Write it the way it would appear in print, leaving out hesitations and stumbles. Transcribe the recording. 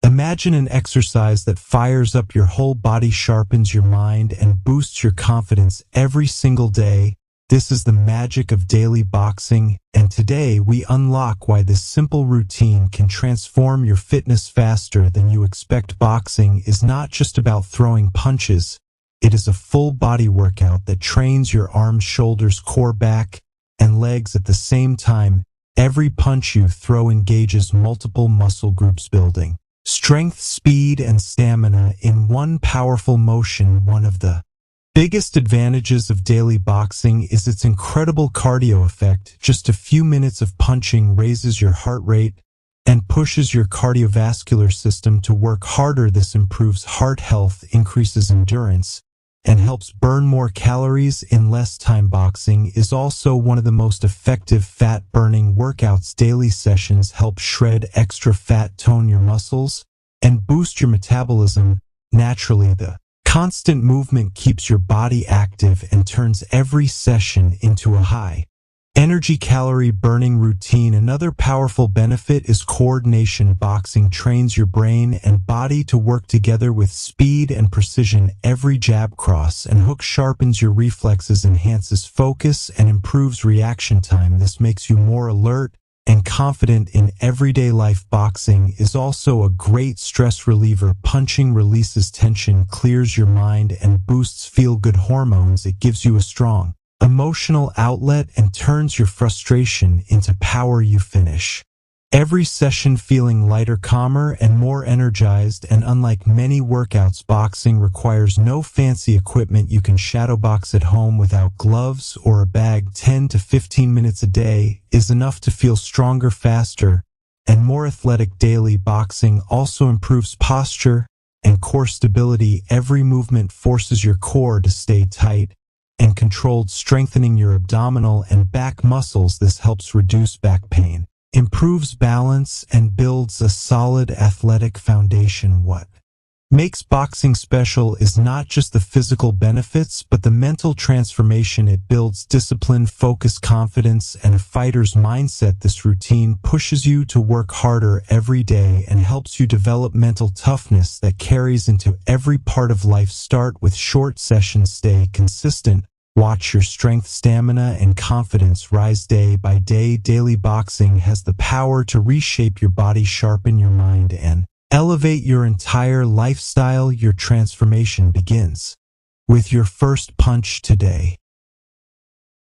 Imagine an exercise that fires up your whole body, sharpens your mind, and boosts your confidence every single day. This is the magic of daily boxing, and today we unlock why this simple routine can transform your fitness faster than you expect. Boxing is not just about throwing punches. It is a full body workout that trains your arms, shoulders, core, back, and legs at the same time. Every punch you throw engages multiple muscle groups, building strength, speed, and stamina in one powerful motion. One of the biggest advantages of daily boxing is its incredible cardio effect. Just a few minutes of punching raises your heart rate and pushes your cardiovascular system to work harder. This improves heart health, increases endurance, and helps burn more calories in less time. Boxing is also one of the most effective fat-burning workouts. Daily sessions help shred extra fat, tone your muscles, and boost your metabolism naturally. The constant movement keeps your body active and turns every session into a high energy calorie burning routine. Another powerful benefit is coordination. Boxing trains your brain and body to work together with speed and precision. Every jab, cross, and hook sharpens your reflexes, enhances focus, and improves reaction time. This makes you more alert and confident in everyday life. Boxing is also a great stress reliever. Punching releases tension, clears your mind, and boosts feel-good hormones. It gives you a strong emotional outlet and turns your frustration into power. You finish every session feeling lighter, calmer, and more energized. And unlike many workouts, boxing requires no fancy equipment. You can shadowbox at home without gloves or a bag. 10 to 15 minutes a day is enough to feel stronger, faster, and more athletic. Daily boxing also improves posture and core stability. Every movement forces your core to stay tight and controlled, strengthening your abdominal and back muscles. This helps reduce back pain, improves balance, and builds a solid athletic foundation. What makes boxing special is not just the physical benefits, but the mental transformation. It builds discipline, focus, confidence, and a fighter's mindset. This routine pushes you to work harder every day and helps you develop mental toughness that carries into every part of life. Start with short sessions, stay consistent. Watch your strength, stamina, and confidence rise day by day. Daily boxing has the power to reshape your body, sharpen your mind, and elevate your entire lifestyle. Your transformation begins with your first punch today.